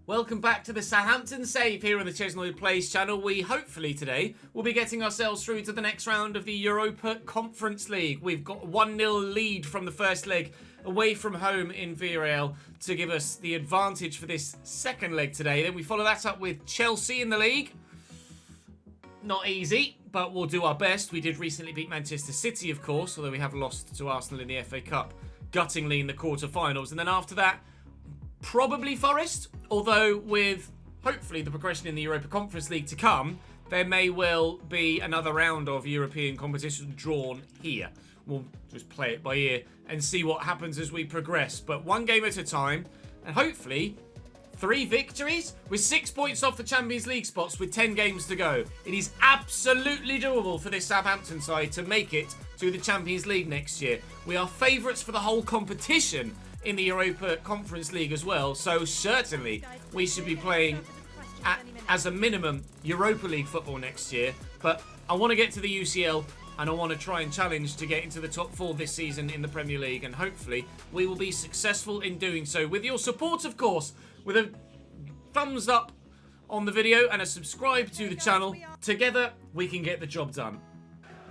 Welcome back to the Southampton save here on the ChesnoidPlays channel. We hopefully today will be getting ourselves through to the next round of the Europa Conference League. We've got a 1-0 lead from the first leg away from home in Villarreal to give us the advantage for this second leg today. Then we follow that up with Chelsea in the league. Not easy, but we'll do our best. We did recently beat Manchester City, of course, although we have lost to Arsenal in the FA Cup guttingly in the quarter-finals. And then after that, probably Forest, although with hopefully the progression in the Europa Conference League to come, there may well be another round of European competition drawn here. We'll just play it by ear and see what happens as we progress. But one game at a time, and hopefully 3 victories with 6 points off the Champions League spots with 10 games to go. It is absolutely doable for this Southampton side to make it to the Champions League next year. We are favourites for the whole competition in the Europa Conference League as well, so certainly we should be playing as a minimum Europa League football next year. But I want to get to the UCL and I want to try and challenge to get into the top 4 this season in the Premier League, and hopefully we will be successful in doing so with your support, of course, with a thumbs up on the video and a subscribe to the channel. Together we can get the job done.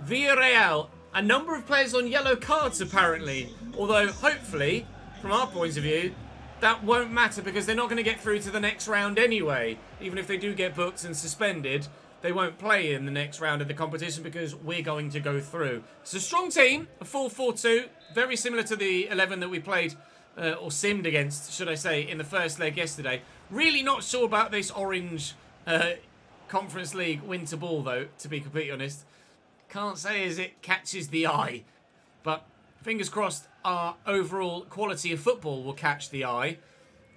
Villarreal, a number of players on yellow cards apparently, although hopefully from our point of view, that won't matter because they're not going to get through to the next round anyway. Even if they do get booked and suspended, they won't play in the next round of the competition because we're going to go through. It's a strong team, a 4-4-2, very similar to the 11 that we played, or simmed against, should I say, in the first leg yesterday. Really not sure about this orange Conference League winter ball, though, to be completely honest. Can't say as it catches the eye, but fingers crossed our overall quality of football will catch the eye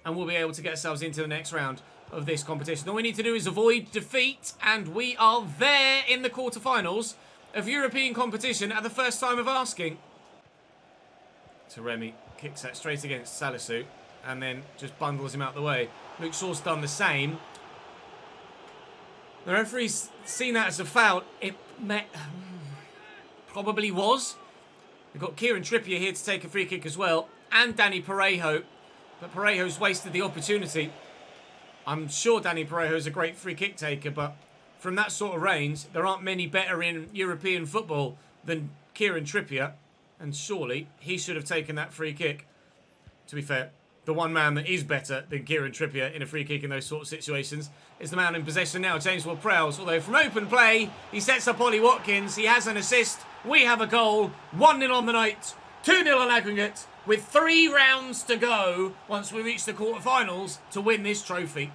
and we'll be able to get ourselves into the next round of this competition. All we need to do is avoid defeat, and we are there in the quarterfinals of European competition at the first time of asking. Taremi kicks that straight against Salisu and then just bundles him out the way. Luke Shaw's done the same. The referee's seen that as a foul. It probably was. We've got Kieran Trippier here to take a free kick as well, and Danny Parejo, but Parejo's wasted the opportunity. I'm sure Danny Parejo is a great free kick taker, but from that sort of range, there aren't many better in European football than Kieran Trippier, and surely he should have taken that free kick. To be fair, the one man that is better than Kieran Trippier in a free kick in those sort of situations is the man in possession now, James Ward-Prowse. Although from open play, he sets up Ollie Watkins. He has an assist. We have a goal. 1-0 on the night. 2-0 on aggregate. With 3 rounds to go once we reach the quarterfinals to win this trophy.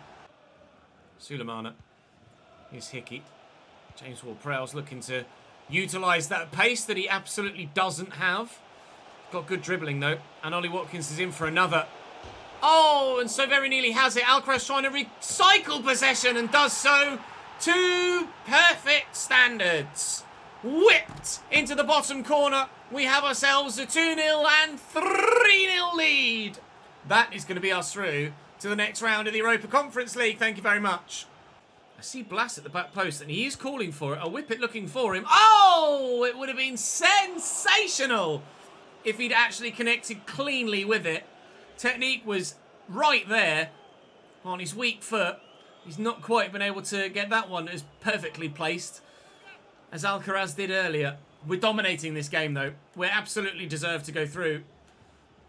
Sulemana is Hickey. James Ward-Prowse looking to utilise that pace that he absolutely doesn't have. Got good dribbling though. And Ollie Watkins is in for another. Oh, and so very nearly has it. Alcaraz trying to recycle possession and does so to perfect standards. Whipped into the bottom corner. We have ourselves a 2-0 and 3-0 lead. That is going to be us through to the next round of the Europa Conference League. Thank you very much. I see Blas at the back post and he is calling for it. A Whippet looking for him. Oh, it would have been sensational if he'd actually connected cleanly with it. Technique was right there on his weak foot. He's not quite been able to get that one as perfectly placed as Alcaraz did earlier. We're dominating this game though. We absolutely deserve to go through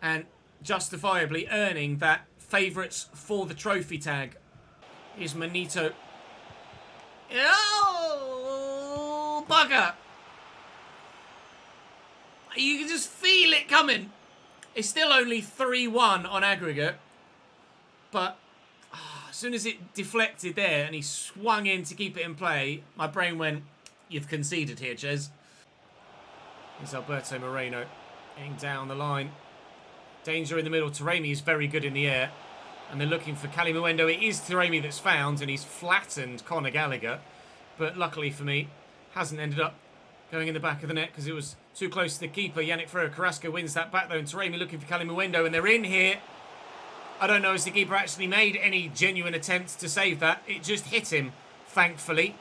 and justifiably earning that favourites for the trophy tag. Here's Manito. Oh, bugger. You can just feel it coming. It's still only 3-1 on aggregate. But as soon as it deflected there and he swung in to keep it in play, my brain went, you've conceded here, Ches. Here's Alberto Moreno getting down the line. Danger in the middle. Taremi is very good in the air. And they're looking for Cali Muendo. It is Taremi that's found and he's flattened Conor Gallagher. But luckily for me, hasn't ended up going in the back of the net because it was too close to the keeper. Yannick Ferrer-Carrasco wins that back though, and Taremi looking for Cali Muendo, and they're in here. I don't know if the keeper actually made any genuine attempts to save that. It just hit him, thankfully.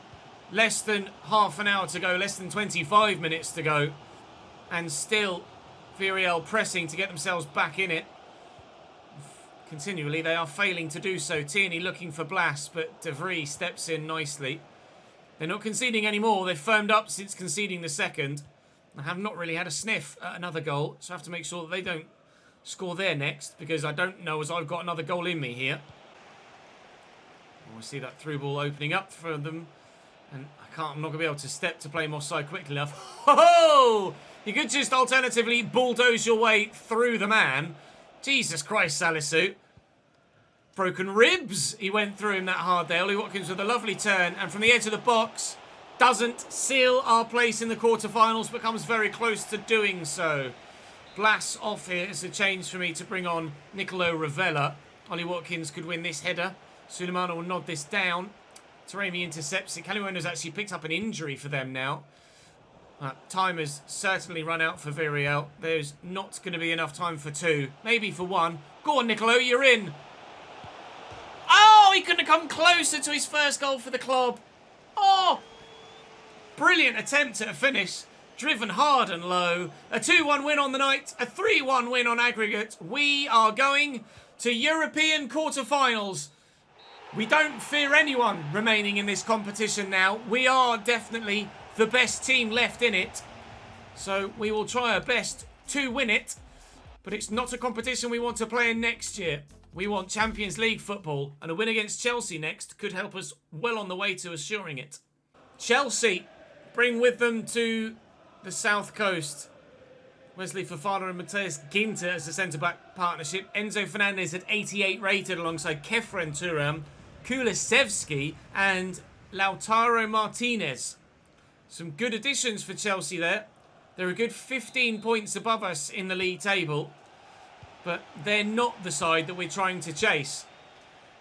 Less than half an hour to go, less than 25 minutes to go, and still Villarreal pressing to get themselves back in it. Continually, they are failing to do so. Tierney looking for Blas, but De Vries steps in nicely. They're not conceding anymore. They've firmed up since conceding the second. I have not really had a sniff at another goal, so I have to make sure that they don't score there next, because I don't know as I've got another goal in me here. We see that through ball opening up for them, and I'm not going to be able to step to play him offside quickly enough. Oh! You could just alternatively bulldoze your way through the man. Jesus Christ, Salisu. Broken ribs. He went through him that hard there. Ollie Watkins with a lovely turn, and from the edge of the box, doesn't seal our place in the quarterfinals, but comes very close to doing so. Blas off here. It's a change for me to bring on Nicolo Ravella. Ollie Watkins could win this header. Suleimana will nod this down. Taremi intercepts it. Kaliwona's actually picked up an injury for them now. Time has certainly run out for Villarreal. There's not going to be enough time for two. Maybe for one. Go on, Nicolo, you're in. Oh, he couldn't have come closer to his first goal for the club. Oh, brilliant attempt at a finish. Driven hard and low. A 2-1 win on the night. A 3-1 win on aggregate. We are going to European quarterfinals. We don't fear anyone remaining in this competition now. We are definitely the best team left in it. So we will try our best to win it. But it's not a competition we want to play in next year. We want Champions League football. And a win against Chelsea next could help us well on the way to assuring it. Chelsea bring with them to the South Coast Wesley Fofana and Matthias Ginter as the centre-back partnership. Enzo Fernandez at 88 rated alongside Kefren Turam, Kulusevski and Lautaro Martinez. Some good additions for Chelsea there. They're a good 15 points above us in the league table, but they're not the side that we're trying to chase.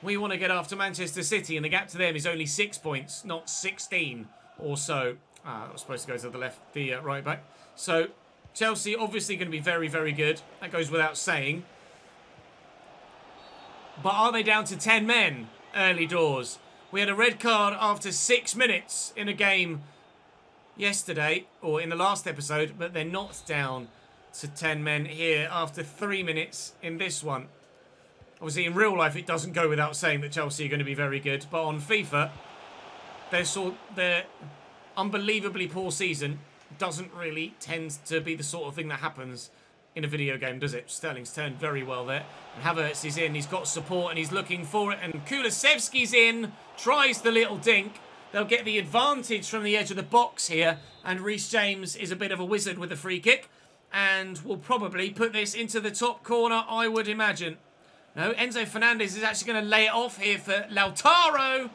We want to get after Manchester City, and the gap to them is only 6 points, not 16 or so. I was supposed to go to the left, the right back. So Chelsea obviously going to be very, very good. That goes without saying. But are they down to 10 men early doors? We had a red card after 6 minutes in a game yesterday, or in the last episode, but they're not down to 10 men here after 3 minutes in this one. Obviously, in real life, it doesn't go without saying that Chelsea are going to be very good, but on FIFA, their unbelievably poor season doesn't really tend to be the sort of thing that happens in a video game, does it? Sterling's turned very well there. And Havertz is in. He's got support and he's looking for it. And Kulusevski's in. Tries the little dink. They'll get the advantage from the edge of the box here. And Reece James is a bit of a wizard with a free kick. And will probably put this into the top corner, I would imagine. No, Enzo Fernandez is actually going to lay it off here for Lautaro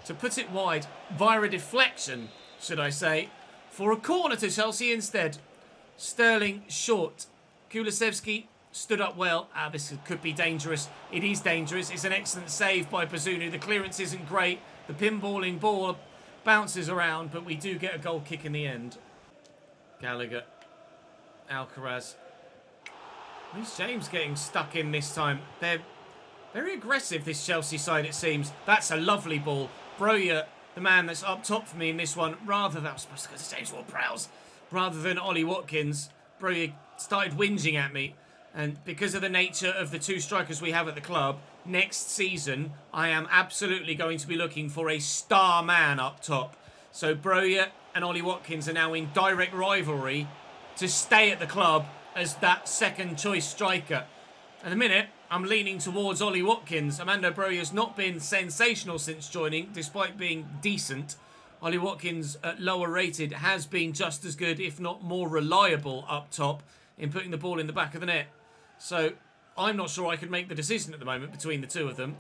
to put it wide via a deflection, should I say, for a corner to Chelsea instead. Sterling short. Kulusevski stood up well. This could be dangerous. It is dangerous. It's an excellent save by Bazunu. The clearance isn't great. The pinballing ball bounces around, but we do get a goal kick in the end. Gallagher. Alcaraz. Reece James getting stuck in this time. They're very aggressive, this Chelsea side, it seems. That's a lovely ball. Broja, the man that's up top for me in this one, rather than... I was supposed to go to James Ward-Prowse. Rather than Ollie Watkins. Broja started whinging at me. And because of the nature of the two strikers we have at the club, next season, I am absolutely going to be looking for a star man up top. So Broja and Ollie Watkins are now in direct rivalry to stay at the club as that second choice striker. At the minute, I'm leaning towards Ollie Watkins. Armando Broja's not been sensational since joining, despite being decent. Ollie Watkins, at lower rated, has been just as good, if not more reliable, up top in putting the ball in the back of the net. So I'm not sure I could make the decision at the moment between the two of them.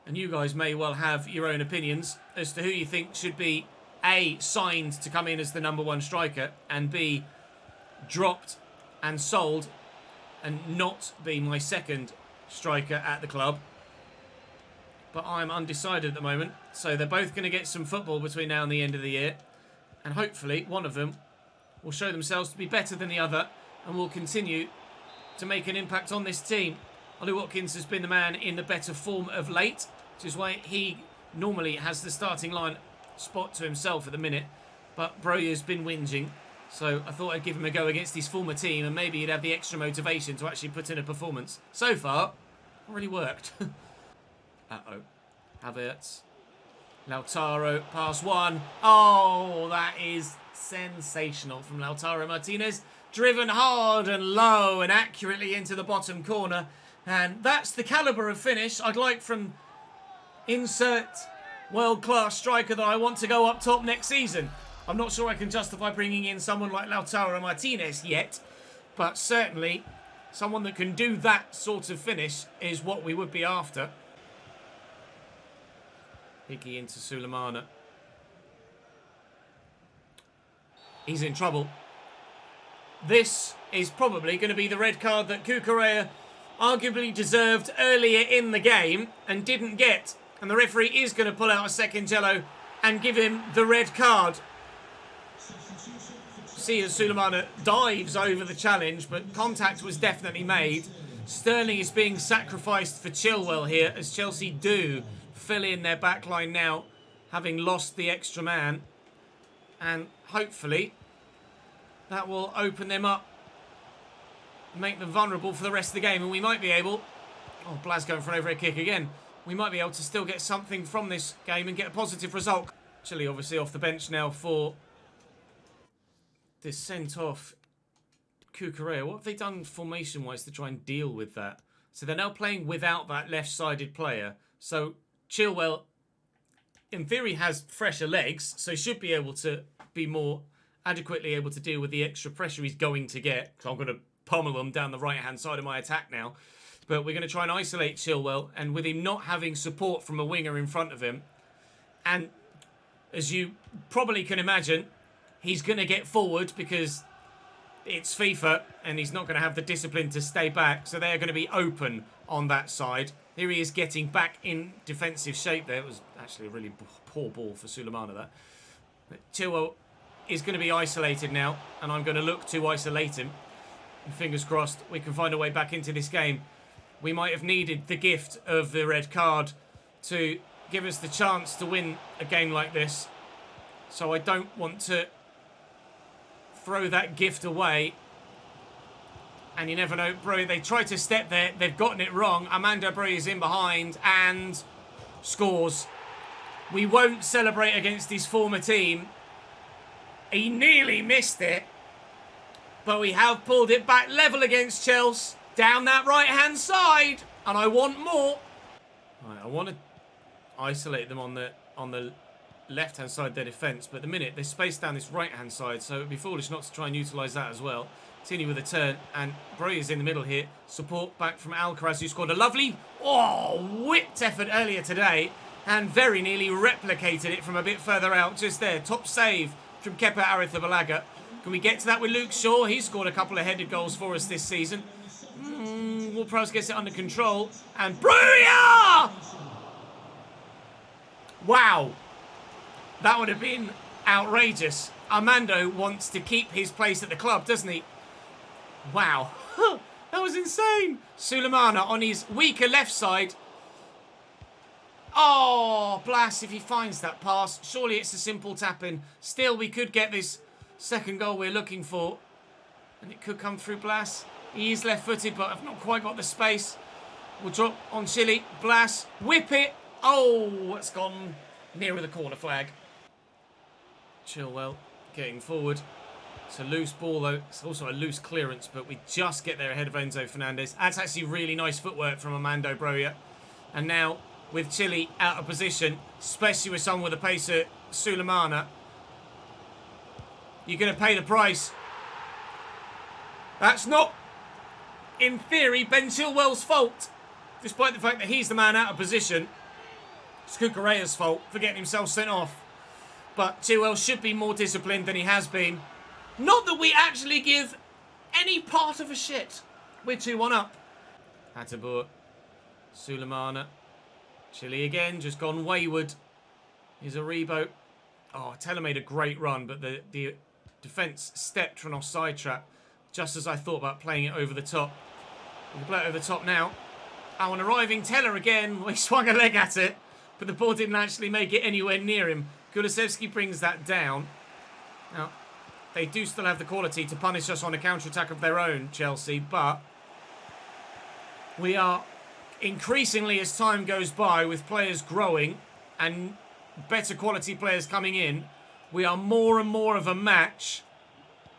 And you guys may well have your own opinions as to who you think should be A, signed to come in as the number one striker, and B, dropped and sold and not be my second striker at the club. But I'm undecided at the moment. So they're both going to get some football between now and the end of the year. And hopefully one of them will show themselves to be better than the other and will continue to make an impact on this team. Ollie Watkins has been the man in the better form of late, which is why he normally has the starting line spot to himself at the minute. But Broja's been whinging. So I thought I'd give him a go against his former team and maybe he'd have the extra motivation to actually put in a performance. So far, Not really worked. Uh-oh. Havertz. Lautaro, pass one. Oh, that is sensational from Lautaro Martinez. Driven hard and low and accurately into the bottom corner. And that's the calibre of finish I'd like from insert world-class striker that I want to go up top next season. I'm not sure I can justify bringing in someone like Lautaro Martinez yet, but certainly someone that can do that sort of finish is what we would be after. Higgy into Sulemana. He's in trouble. This is probably going to be the red card that Cucurella arguably deserved earlier in the game and didn't get. And the referee is going to pull out a second yellow and give him the red card. See as Sulemana dives over the challenge, but contact was definitely made. Sterling is being sacrificed for Chilwell here, as Chelsea do fill in their back line now, having lost the extra man. And hopefully that will open them up, make them vulnerable for the rest of the game, and we might be able... Oh, Blas going for an overhead kick again. We might be able to still get something from this game and get a positive result. Chile obviously off the bench now for this sent-off Cucurella. What have they done formation-wise to try and deal with that? So they're now playing without that left-sided player. So Chilwell, in theory, has fresher legs, so should be able to be more adequately able to deal with the extra pressure he's going to get. So I'm going to pummel him down the right-hand side of my attack now. But we're going to try and isolate Chilwell, and with him not having support from a winger in front of him, and as you probably can imagine, he's going to get forward because it's FIFA, and he's not going to have the discipline to stay back, so they're going to be open on that side. Here he is getting back in defensive shape there. It was actually a really poor ball for Sulemana there. But Chilwell is going to be isolated now, and I'm going to look to isolate him. And fingers crossed we can find a way back into this game. We might have needed the gift of the red card to give us the chance to win a game like this. So I don't want to throw that gift away. And you never know, Bro, they tried to step there. They've gotten it wrong. Armando Bro is in behind and scores. We won't celebrate against his former team. He nearly missed it. But we have pulled it back level against Chelsea. Down that right-hand side. And I want more. Right, I want to isolate them on the left-hand side of their defence. But at the minute, there's space down this right-hand side. So it would be foolish not to try and utilise that as well. Tini with a turn. And Breuer is in the middle here. Support back from Alcaraz, who scored a lovely, whipped effort earlier today. And very nearly replicated it from a bit further out. Just there. Top save from Kepa Arrizabalaga. Can we get to that with Luke Shaw? He's scored a couple of headed goals for us this season. Ward-Prowse gets it under control. And Breuer! Wow. That would have been outrageous. Armando wants to keep his place at the club, doesn't he? Wow. That was insane. Sulemana on his weaker left side. Oh, Blas, if he finds that pass. Surely it's a simple tap-in. Still, we could get this second goal we're looking for. And it could come through Blas. He is left-footed, but I've not quite got the space. We'll drop on Chile. Blas, whip it. Oh, it's gone nearer the corner flag. Chilwell getting forward. It's a loose ball, though. It's also a loose clearance, but we just get there ahead of Enzo Fernandez. That's actually really nice footwork from Armando Breuer. And now, with Chile out of position, especially with someone with the pace of Sulemana, you're going to pay the price. That's not, in theory, Ben Chilwell's fault. Despite the fact that he's the man out of position. It's Cucurella's fault for getting himself sent off. But Chilwell should be more disciplined than he has been. Not that we actually give any part of a shit. We're 2-1 up. Hateboer. Sulemana. Chile again, just gone wayward. Here's a Rebo. Oh, Teller made a great run, but the defence stepped for an offside trap. Just as I thought about playing it over the top. We can play it over the top now. Oh, an arriving Teller again. He swung a leg at it, but the ball didn't actually make it anywhere near him. Kulusevski brings that down. Now, they do still have the quality to punish us on a counter-attack of their own, Chelsea, but we are increasingly as time goes by, with players growing and better quality players coming in, we are more and more of a match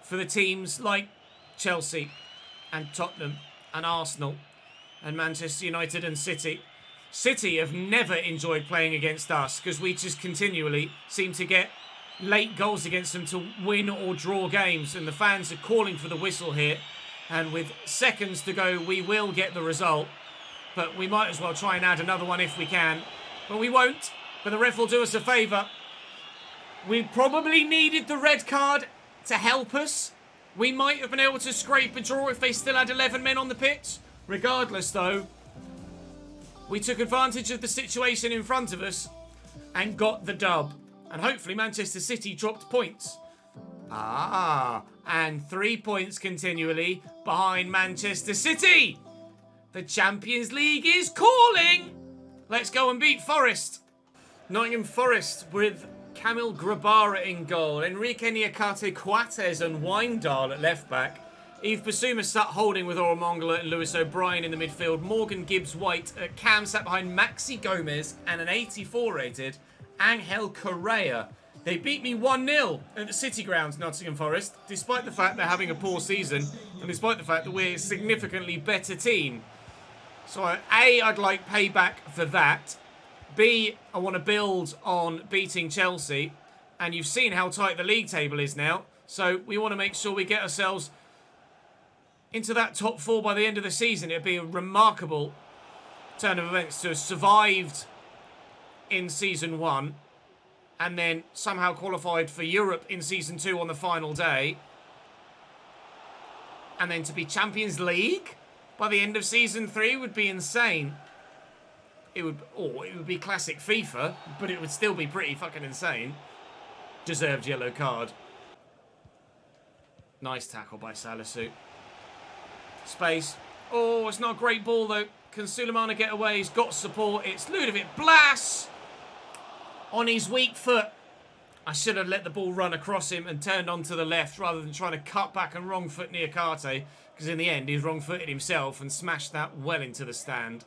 for the teams like Chelsea and Tottenham and Arsenal and Manchester United and City. City have never enjoyed playing against us because we just continually seem to get late goals against them to win or draw games, and the fans are calling for the whistle here, and with seconds to go we will get the result, but we might as well try and add another one if we can, but we won't. But the ref will do us a favour. We probably needed the red card to help us. We might have been able to scrape a draw if they still had 11 men on the pitch. Regardless though, we took advantage of the situation in front of us and got the dub. And hopefully Manchester City dropped points. And 3 points continually behind Manchester City. The Champions League is calling. Let's go and beat Forest. Nottingham Forest with Kamil Grabara in goal, Enrique Niakate-Coates and Wijndal at left back. Yves Bissouma sat holding with Oromongala and Lewis O'Brien in the midfield. Morgan Gibbs-White at cam sat behind Maxi Gomez and an 84 rated Angel Correa. They beat me 1-0 at the City Ground, Nottingham Forest, despite the fact they're having a poor season and despite the fact that we're a significantly better team. So A, I'd like payback for that. B, I want to build on beating Chelsea. And you've seen how tight the league table is now. So we want to make sure we get ourselves into that top 4 by the end of the season. It'd be a remarkable turn of events to have survived in Season 1 and then somehow qualified for Europe in Season 2 on the final day. And then to be Champions League by the end of Season 3 would be insane. It would be classic FIFA, but it would still be pretty fucking insane. Deserved yellow card. Nice tackle by Salisu. Space. Oh, it's not a great ball though. Can Sulemana get away? He's got support. It's Ludovic Blas on his weak foot. I should have let the ball run across him and turned onto the left rather than trying to cut back and wrong foot Niakate, because in the end he's wrong footed himself and smashed that well into the stand.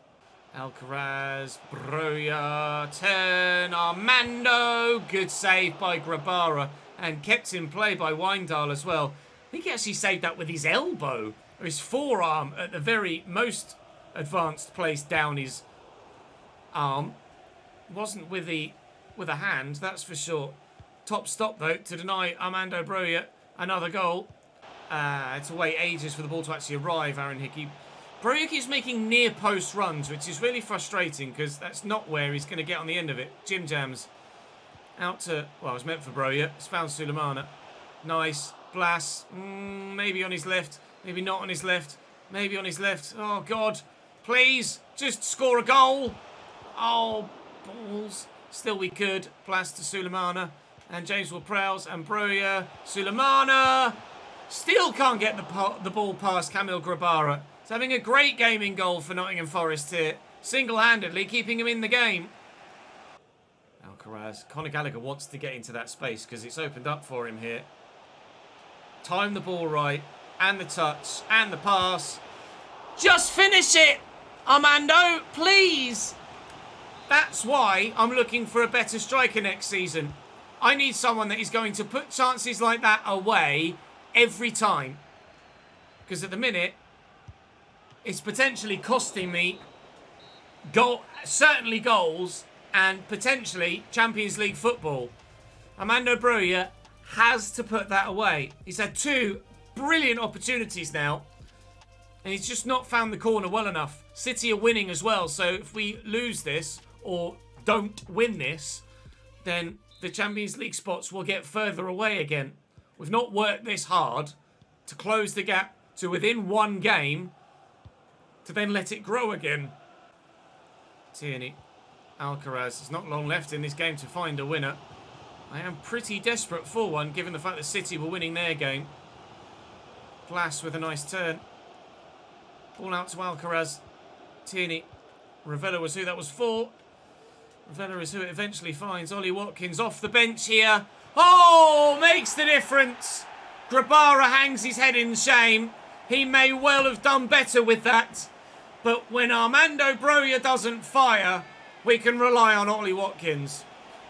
Alcaraz, Broja, turn, Armando, good save by Grabara and kept in play by Wijndal as well. I think he actually saved that with his elbow or his forearm at the very most advanced place down his arm. Wasn't with a hand, that's for sure. Top stop though to deny Armando Broja another goal. To wait ages for the ball to actually arrive, Aaron Hickey. Broja keeps making near post runs, which is really frustrating because that's not where he's going to get on the end of it. Jim Jams out to, well, it was meant for Broja. It's found Sulemana. Nice. Blas, maybe on his left, maybe not on his left, maybe on his left. Oh God, please just score a goal. Oh, balls. Still we could. Blas to Sulemana and James Ward-Prowse and Broja. Sulemana still can't get the ball past Kamil Grabara. He's having a great game in goal for Nottingham Forest here, single-handedly keeping him in the game. Alcaraz. Conor Gallagher wants to get into that space because it's opened up for him here. Time the ball right, and the touch, and the pass. Just finish it, Armando, please. That's why I'm looking for a better striker next season. I need someone that is going to put chances like that away every time. Because at the minute, it's potentially costing me certainly goals and potentially Champions League football. Armando Broja has to put that away. He's had 2 brilliant opportunities now and he's just not found the corner well enough. City are winning as well, so if we lose this or don't win this, then the Champions League spots will get further away again. We've not worked this hard to close the gap to within 1 game to then let it grow again. Tierney, Alcaraz. There's not long left in this game to find a winner. I am pretty desperate for one, given the fact that City were winning their game. Blas with a nice turn. Ball out to Alcaraz. Tierney. Ravella was who that was for. Ravella is who it eventually finds. Ollie Watkins off the bench here. Oh, makes the difference. Grabara hangs his head in shame. He may well have done better with that. But when Armando Broja doesn't fire, we can rely on Ollie Watkins.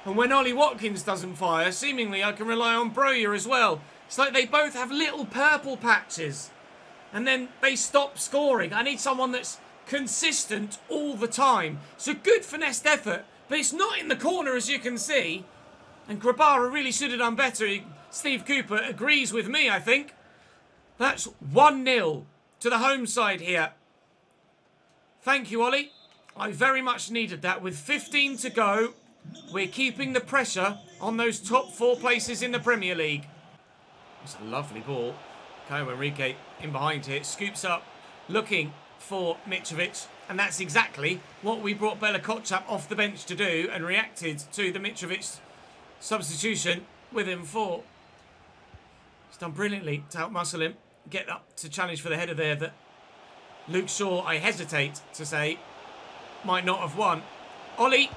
And when Ollie Watkins doesn't fire, seemingly I can rely on Broja as well. It's like they both have little purple patches. And then they stop scoring. I need someone that's consistent all the time. So good finessed effort, but it's not in the corner, as you can see. And Grabara really should have done better. Steve Cooper agrees with me, I think. That's 1-0 to the home side here. Thank you, Ollie. I very much needed that. With 15 to go, we're keeping the pressure on those top 4 places in the Premier League. It's a lovely ball. Caio Henrique in behind here. Scoops up, looking for Mitrovic. And that's exactly what we brought Bella Kotchap off the bench to do, and reacted to the Mitrovic substitution with him for. He's done brilliantly to outmuscle him. Get up to challenge for the header there that Luke Shaw, I hesitate to say, might not have won. Ollie.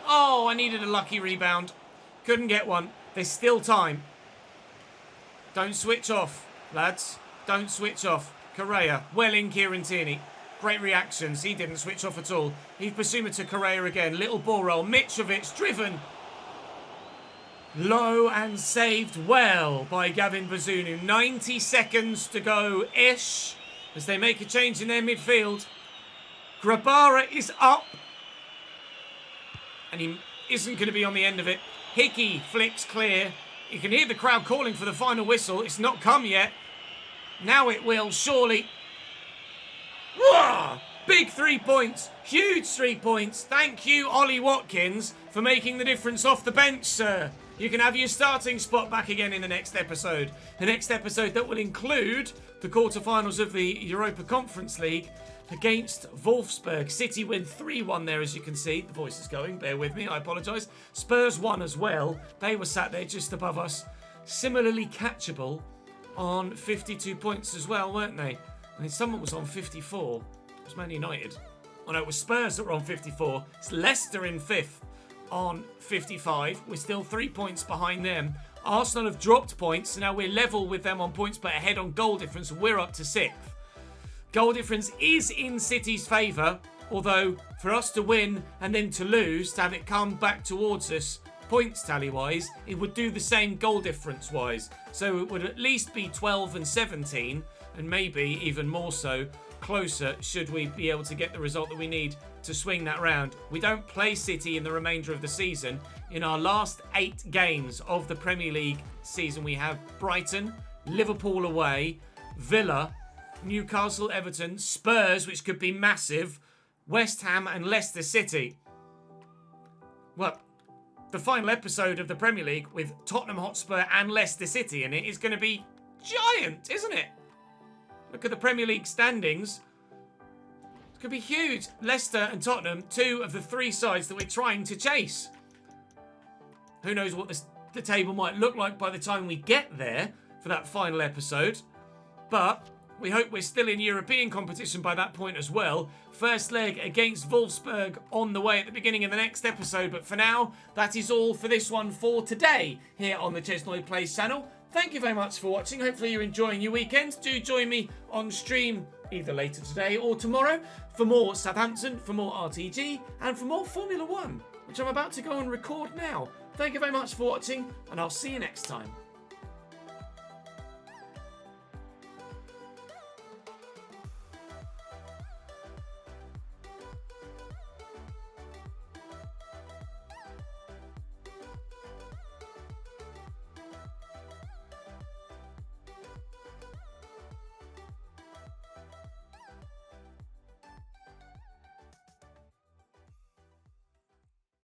Oh, I needed a lucky rebound. Couldn't get one. There's still time. Don't switch off, lads. Don't switch off. Correa. Well in, Kieran Tierney. Great reactions. He didn't switch off at all. He's Basuma to Correa again. Little ball roll. Mitrovic driven low and saved well by Gavin Bazunu. 90 seconds to go-ish as they make a change in their midfield. Grabara is up. And he isn't going to be on the end of it. Hickey flicks clear. You can hear the crowd calling for the final whistle. It's not come yet. Now it will, surely. Whoa! Big 3 points. Huge 3 points. Thank you, Ollie Watkins, for making the difference off the bench, sir. You can have your starting spot back again in the next episode. The next episode that will include the quarterfinals of the Europa Conference League against Wolfsburg. City win 3-1 there, as you can see. The voice is going. Bear with me. I apologise. Spurs won as well. They were sat there just above us. Similarly catchable on 52 points as well, weren't they? I mean, someone was on 54. It was Man United. Oh no, it was Spurs that were on 54. It's Leicester in 5th on 55. We're still 3 points behind them. Arsenal have dropped points, so now we're level with them on points, but ahead on goal difference. We're up to 6th. Goal difference is in City's favour, although for us to win and then to lose, to have it come back towards us, points tally-wise, it would do the same goal difference-wise. So it would at least be 12 and 17, and maybe even more so, closer should we be able to get the result that we need to swing that round. We don't play City in the remainder of the season. In our last 8 games of the Premier League season, we have Brighton, Liverpool away, Villa, Newcastle, Everton, Spurs, which could be massive, West Ham and Leicester City. Well, the final episode of the Premier League with Tottenham Hotspur and Leicester City in it is going to be giant, isn't it? Look at the Premier League standings. It could be huge. Leicester and Tottenham, 2 of the 3 sides that we're trying to chase. Who knows what the table might look like by the time we get there for that final episode. But we hope we're still in European competition by that point as well. First leg against Wolfsburg on the way at the beginning of the next episode. But for now, that is all for this one for today here on the ChesnoidPlays channel. Thank you very much for watching. Hopefully you're enjoying your weekend. Do join me on stream either later today or tomorrow for more Southampton, for more RTG, and for more Formula 1, which I'm about to go and record now. Thank you very much for watching, and I'll see you next time.